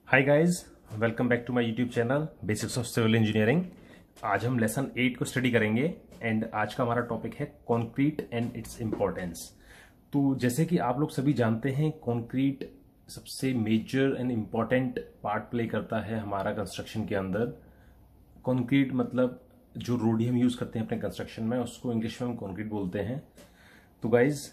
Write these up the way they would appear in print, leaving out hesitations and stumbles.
Hi guys, welcome back to my YouTube channel basics of civil engineering. आज हम lesson 8 को study करेंगे and आज का हमारा टॉपिक है कंक्रीट एंड इट्स इम्पोर्टेंस। तो जैसे कि आप लोग सभी जानते हैं, कंक्रीट सबसे major and important part play करता है हमारा कंस्ट्रक्शन के अंदर। कंक्रीट मतलब जो रोड हम यूज करते हैं अपने कंस्ट्रक्शन में, उसको इंग्लिश में हम कंक्रीट बोलते हैं। तो गाइज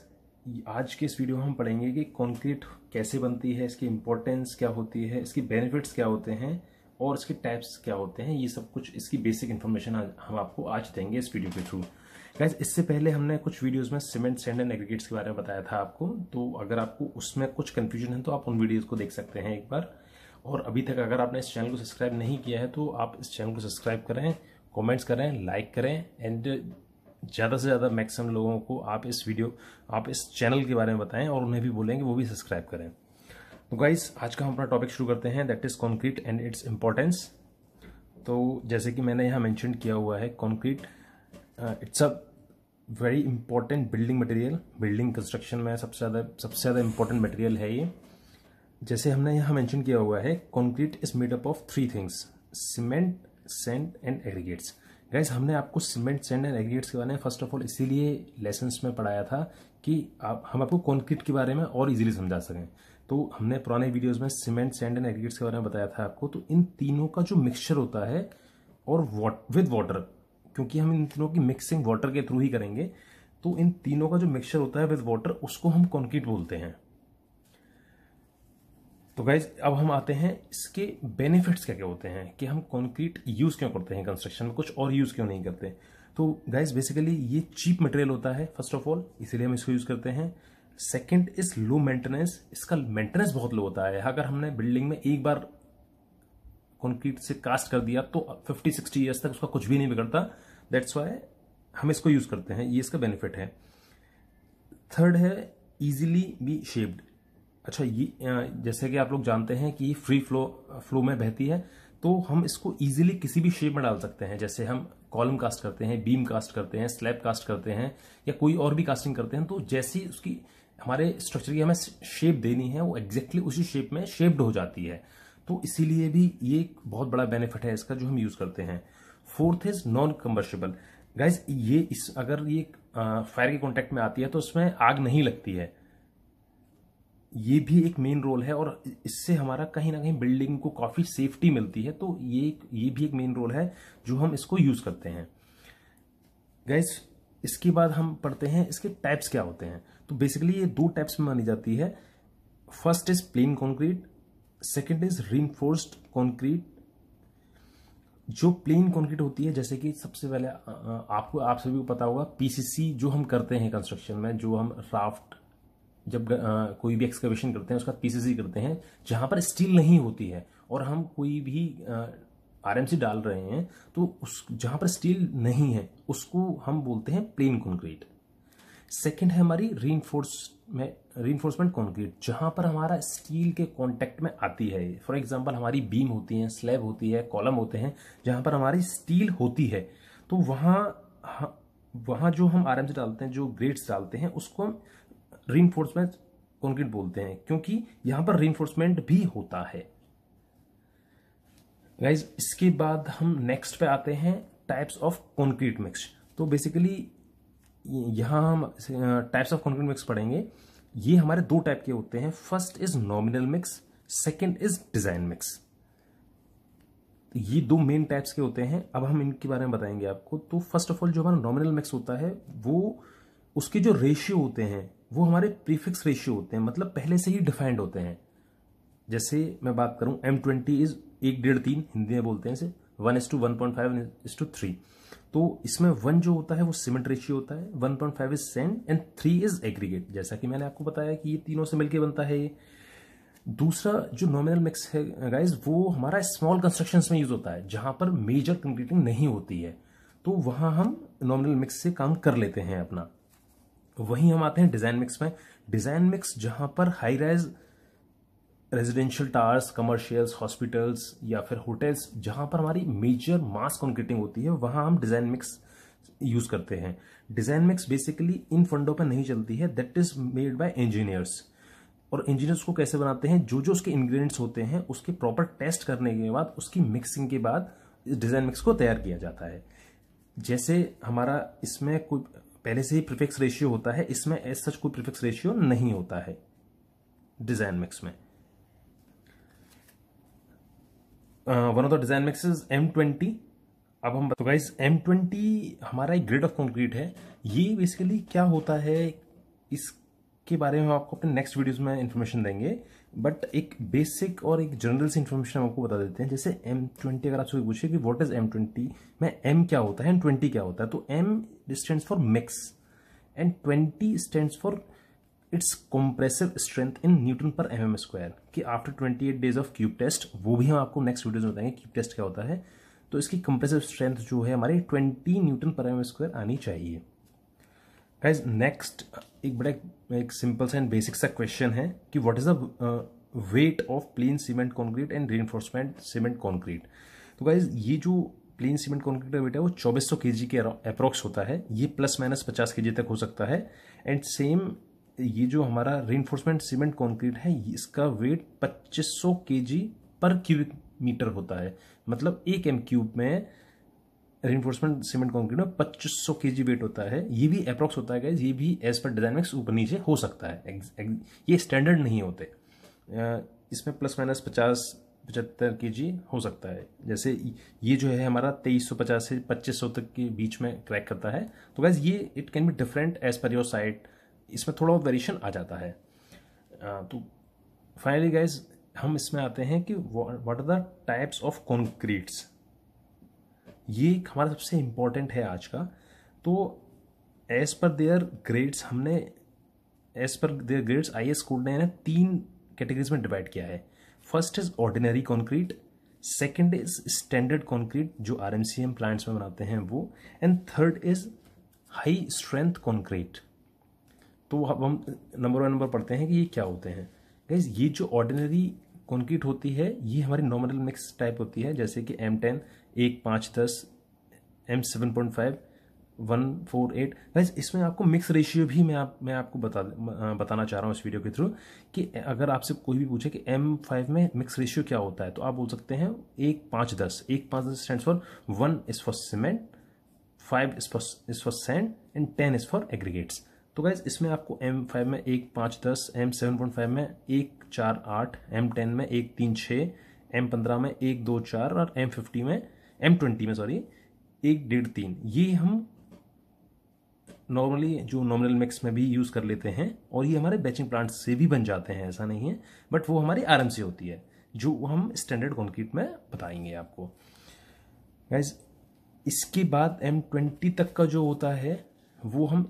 आज के इस वीडियो में हम पढ़ेंगे कि कंक्रीट कैसे बनती है, इसकी इंपॉर्टेंस क्या होती है, इसकी बेनिफिट्स क्या होते हैं और इसके टाइप्स क्या होते हैं। ये सब कुछ इसकी बेसिक इन्फॉर्मेशन हम आपको आज देंगे इस वीडियो के थ्रू। गाइज इससे पहले हमने कुछ वीडियोस में सीमेंट, सैंड एंड एग्रीगेट्स के बारे में बताया था आपको, तो अगर आपको उसमें कुछ कंफ्यूजन है तो आप उन वीडियोज को देख सकते हैं एक बार। और अभी तक अगर आपने इस चैनल को सब्सक्राइब नहीं किया है तो आप इस चैनल को सब्सक्राइब करें, कॉमेंट्स करें, लाइक करें एंड ज़्यादा से ज़्यादा मैक्सिमम लोगों को आप इस चैनल के बारे में बताएं और उन्हें भी बोलें कि वो भी सब्सक्राइब करें। तो गाइस आज का हम अपना टॉपिक शुरू करते हैं, that is concrete and its importance. तो जैसे कि मैंने यहाँ मेंशन किया हुआ है, concrete it's a very important building material. Building construction में सबसे ज़्यादा इंपॉर्टेंट मटेरियल है ये। जैसे हमने यहाँ मेंशन किया हुआ है, concrete is made up of 3 things: cement, sand and aggregates. Guys हमने आपको सीमेंट, सैंड एंड एग्रीगेट्स के बारे में फर्स्ट ऑफ ऑल इसीलिए लेसन्स में पढ़ाया था कि हम आपको कंक्रीट के बारे में और इजीली समझा सकें। तो हमने पुराने वीडियोस में सीमेंट, सैंड एंड एग्रीगेट्स के बारे में बताया था आपको। तो इन तीनों का जो मिक्सचर होता है और विद वाटर, क्योंकि हम इन तीनों की मिक्सिंग वाटर के थ्रू ही करेंगे, तो इन तीनों का जो मिक्सचर होता है विद वाटर, उसको हम कंक्रीट बोलते हैं। तो गाइज अब हम आते हैं इसके बेनिफिट्स क्या क्या होते हैं कि हम कंक्रीट यूज क्यों करते हैं कंस्ट्रक्शन में, कुछ और यूज क्यों नहीं करते। तो गाइज बेसिकली ये चीप मटेरियल होता है फर्स्ट ऑफ ऑल, इसीलिए हम इसको यूज करते हैं। सेकंड इज लो मेंटेनेंस, इसका मेंटेनेंस बहुत लो होता है। अगर हमने बिल्डिंग में एक बार कंक्रीट से कास्ट कर दिया तो 50-60 ईयर्स तक उसका कुछ भी नहीं बिगड़ता। दैट्स वाई हम इसको यूज करते हैं, ये इसका बेनिफिट है। थर्ड है इजीली बी शेप्ड। अच्छा, ये जैसे कि आप लोग जानते हैं कि फ्री फ्लो में बहती है, तो हम इसको इजीली किसी भी शेप में डाल सकते हैं। जैसे हम कॉलम कास्ट करते हैं, बीम कास्ट करते हैं, स्लैब कास्ट करते हैं या कोई और भी कास्टिंग करते हैं, तो जैसी उसकी हमारे स्ट्रक्चर की हमें शेप देनी है वो एग्जैक्टली उसी शेप में शेप्ड हो जाती है। तो इसीलिए भी ये एक बहुत बड़ा बेनिफिट है इसका जो हम यूज करते हैं। Fourth is non combustible. Guys ये अगर ये फायर के कॉन्टेक्ट में आती है तो उसमें आग नहीं लगती है, ये भी एक मेन रोल है और इससे हमारा कहीं ना कहीं बिल्डिंग को काफी सेफ्टी मिलती है। तो ये भी एक मेन रोल है जो हम इसको यूज करते हैं। गाइस इसके बाद हम पढ़ते हैं इसके टाइप्स क्या होते हैं। तो बेसिकली ये 2 टाइप्स में मानी जाती है। First is plane concrete, second is reinforced concrete. जो प्लेन कंक्रीट होती है, जैसे कि सबसे पहले आप सभी को पता होगा पीसीसी जो हम करते हैं कंस्ट्रक्शन में, जो हम राफ्ट जब कोई भी एक्सकवेशन करते हैं उसका पीसीसी करते हैं, जहां पर स्टील नहीं होती है और हम कोई भी आरएमसी डाल रहे हैं तो उस जहां पर स्टील नहीं है उसको हम बोलते हैं प्लेन कंक्रीट। सेकंड है हमारी रीइंफोर्समेंट कंक्रीट, जहां पर हमारा स्टील के कांटेक्ट में आती है। फॉर एग्जांपल हमारी बीम होती है, स्लैब होती है, कॉलम होते हैं, जहां पर हमारी स्टील होती है, तो वहां जो हम आरएमसी डालते हैं, जो ग्रेड्स डालते हैं, उसको हम रीइंफोर्समेंट कंक्रीट बोलते हैं, क्योंकि यहां पर रीइंफोर्समेंट भी होता है। गाइज इसके बाद हम नेक्स्ट पे आते हैं टाइप्स ऑफ कंक्रीट मिक्स। तो बेसिकली यहां हम टाइप्स ऑफ कंक्रीट मिक्स पढ़ेंगे। ये हमारे 2 टाइप के होते हैं। First is nominal mix, second is design mix. ये 2 मेन टाइप्स के होते हैं। अब हम इनके बारे में बताएंगे आपको। तो फर्स्ट ऑफ ऑल जो हमारा नॉमिनल मिक्स होता है, वो उसके जो रेशियो होते हैं वो हमारे प्रीफिक्स रेशियो होते हैं, मतलब पहले से ही डिफाइंड होते हैं। जैसे मैं बात करूं M20 इज 1:3, हिंदी में बोलते हैं इसे 1:1.5:3। तो इसमें 1 जो होता है वो सीमेंट रेशियो होता है, 1.5 is sand and 3 is aggregate. जैसा कि मैंने आपको बताया कि ये तीनों से मिलकर बनता है ये। दूसरा जो नॉमिनल मिक्स है गाइज, वो हमारा स्मॉल कंस्ट्रक्शंस में यूज होता है, जहां पर मेजर कंक्रीटिंग नहीं होती है, तो वहां हम नॉमिनल मिक्स से काम कर लेते हैं अपना। वहीं हम आते हैं डिजाइन मिक्स में। डिजाइन मिक्स जहां पर high rise residential towers, commercials, hospitals या फिर होटल्स, जहां पर हमारी मेजर मास कंक्रीटिंग होती है, वहां हम डिजाइन मिक्स यूज करते हैं। डिजाइन मिक्स बेसिकली इन फंडों पर नहीं चलती है, that is made by engineers. और इंजीनियर्स को कैसे बनाते हैं, जो जो उसके इंग्रेडिएंट्स होते हैं उसके प्रॉपर टेस्ट करने के बाद, उसकी मिक्सिंग के बाद इस डिजाइन मिक्स को तैयार किया जाता है। जैसे हमारा इसमें कोई पहले से ही प्रीफिक्स रेशियो होता है, इसमें एज सच कोई प्रीफिक्स रेशियो नहीं होता है डिजाइन मिक्स में। One of the design mix is M20। अब हम तो गाइस M20 हमारा एक ग्रेड ऑफ कंक्रीट है। ये बेसिकली क्या होता है इसके बारे में हम आपको अपने नेक्स्ट वीडियोस में इंफॉर्मेशन देंगे, बट एक बेसिक और एक जनरल सी इंफॉर्मेशन हम आपको बता देते हैं। जैसे M20 अगर आपसे पूछे कि व्हाट इज M20 में M क्या होता है एंड 20 क्या होता है, तो M stands for mix and 20 stands for its compressive strength in newton per mm square. कि after 28 days of cube test, वो भी हम आपको नेक्स्ट वीडियो में बताएंगे क्यूब टेस्ट क्या होता है, तो इसकी कंप्रेसिव स्ट्रेंथ जो है हमारी 20 न्यूटन पर mm स्क्वायर आनी चाहिए। गाइज नेक्स्ट एक सिंपल सा एंड बेसिक सा क्वेश्चन है कि what is the weight of plane cement concrete and reinforcement cement concrete. तो गाइज ये जो प्लेन सीमेंट कॉन्क्रीट का वेट है वो 2400 kg के अप्रोक्स होता है। ये प्लस माइनस 50 kg तक हो सकता है। एंड सेम ये जो हमारा रीइंफोर्समेंट सीमेंट कॉन्क्रीट है, इसका वेट 2500 kg पर क्यूबिक मीटर होता है। मतलब 1 m³ में रीइंफोर्समेंट सीमेंट कॉन्क्रीट में 2500 kg वेट होता है। ये भी अप्रोक्स होता है गाइस, ये भी एज पर डिजाइन मिक्स ऊपर नीचे हो सकता है, ये स्टैंडर्ड नहीं होते। इसमें प्लस माइनस 50-75 kg हो सकता है। जैसे ये जो है हमारा 2350 से 2500 तक के बीच में क्रैक करता है। तो गाइस ये it can be different as per your site, इसमें थोड़ा वेरिएशन आ जाता है। तो फाइनली गाइस हम इसमें आते हैं कि what are the types of concretes. ये हमारा सबसे इंपॉर्टेंट है आज का। तो एज पर देयर ग्रेड्स हमने IS कोड ने 3 कैटेगरीज में डिवाइड किया है। First is ordinary concrete, second is standard concrete जो RMCM प्लांट्स में बनाते हैं वो, and third is high strength concrete. तो हम नंबर पढ़ते हैं कि ये क्या होते हैं। गाइज ये जो ऑर्डिनरी कॉन्क्रीट होती है ये हमारी नॉमिनल मिक्स टाइप होती है, जैसे कि M10, 1, 5, 10, M7.5, 1, 4, 8। गाइज इसमें आपको मिक्स रेशियो भी मैं आपको बताना चाह रहा हूँ इस वीडियो के थ्रू, कि अगर आपसे कोई भी पूछे कि M5 में मिक्स रेशियो क्या होता है, तो आप बोल सकते हैं 1, 5, 10। 1, 5, 10 stands for 1 is for cement, 5 is for sand and 10 is for aggregates. तो गाइज इसमें आपको M5 में 1, 5, 10, M7.5 में 1, 4, 8, M10 में 1, 3, 6, M15 में 1, 2, 4 और M20 में 1, 1.5, 3। ये हम नॉर्मली जो नॉमिनल मिक्स में भी यूज कर लेते हैं, और ये हमारे बैचिंग प्लांट से भी बन जाते हैं, ऐसा नहीं है, बट वो हमारी RMC होती है जो हम स्टैंडर्ड कॉन्क्रीट में बताएंगे आपको। गाइज इसके बाद M20 तक का जो होता है वो हम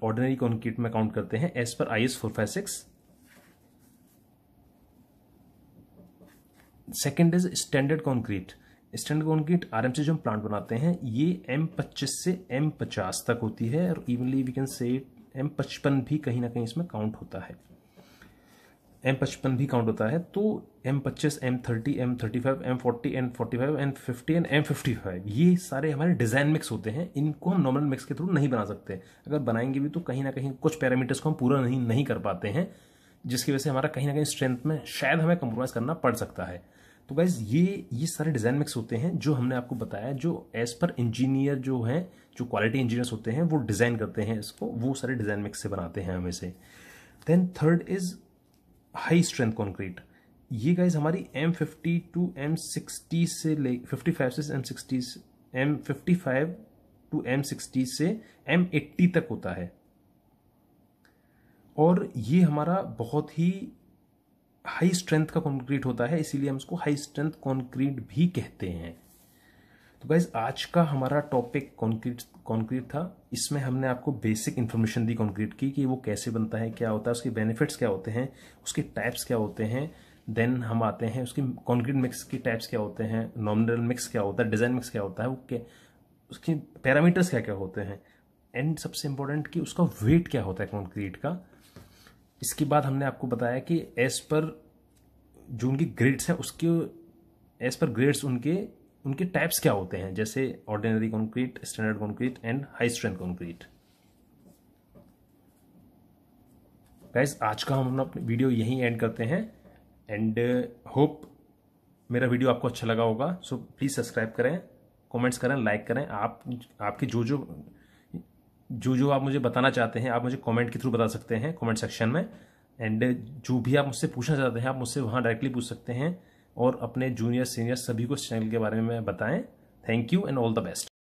ऑर्डिनरी कॉन्क्रीट में काउंट करते हैं as per IS 456। Second is standard concrete. Standard concrete RMC जो हम प्लांट बनाते हैं ये M25 से M50 तक होती है, और evenly we can say M55 भी कहीं ना कहीं इसमें काउंट होता है। M55 भी काउंट होता है। तो M25, M30, M35, M40, M45, M50 and M55 ये सारे हमारे डिजाइन मिक्स होते हैं। इनको हम नॉर्मल मिक्स के थ्रू नहीं बना सकते। अगर बनाएंगे भी तो कहीं ना कहीं कुछ पैरामीटर्स को हम पूरा नहीं कर पाते हैं, जिसकी वजह से हमारा कहीं ना कहीं स्ट्रेंथ में शायद हमें कंप्रोमाइज करना पड़ सकता है। तो गाइज ये सारे डिजाइन मिक्स होते हैं जो हमने आपको बताया, जो एज पर इंजीनियर जो हैं, जो क्वालिटी इंजीनियर्स होते हैं, वो डिजाइन करते हैं इसको, वो सारे डिजाइन मिक्स से बनाते हैं हमें से। Then third is high strength concrete. ये गाइज हमारी M50 टू M60 से 55 से M60, M55 टू M60 से M80 तक होता है, और ये हमारा बहुत ही हाई स्ट्रेंथ का कॉन्क्रीट होता है, इसीलिए हम इसको हाई स्ट्रेंथ कॉन्क्रीट भी कहते हैं। तो गाइज आज का हमारा टॉपिक कॉन्क्रीट था। इसमें हमने आपको बेसिक इन्फॉर्मेशन दी कॉन्क्रीट की, कि वो कैसे बनता है, क्या होता है, उसके बेनिफिट्स क्या होते हैं, उसके टाइप्स क्या होते हैं। देन हम आते हैं उसकी कॉन्क्रीट मिक्स के टाइप्स क्या होते हैं, नॉमिनल मिक्स क्या होता है, डिजाइन मिक्स क्या होता है, वो उसके पैरामीटर्स क्या क्या होते हैं, एंड सबसे इंपॉर्टेंट कि उसका वेट क्या होता है कॉन्क्रीट का। इसके बाद हमने आपको बताया कि एज पर जो उनकी ग्रेड्स हैं, उसके एज पर ग्रेड्स उनके टाइप्स क्या होते हैं, जैसे ordinary concrete, standard concrete and high strength concrete. Guys आज का हम अपनी वीडियो यहीं एंड करते हैं एंड होप मेरा वीडियो आपको अच्छा लगा होगा। सो प्लीज़ सब्सक्राइब करें, कमेंट्स करें, लाइक करें। आपके जो आप मुझे बताना चाहते हैं आप मुझे कमेंट के थ्रू बता सकते हैं कमेंट सेक्शन में। एंड जो भी आप मुझसे पूछना चाहते हैं आप मुझसे वहाँ डायरेक्टली पूछ सकते हैं और अपने जूनियर सीनियर सभी को इस चैनल के बारे में बताएं। Thank you and all the best.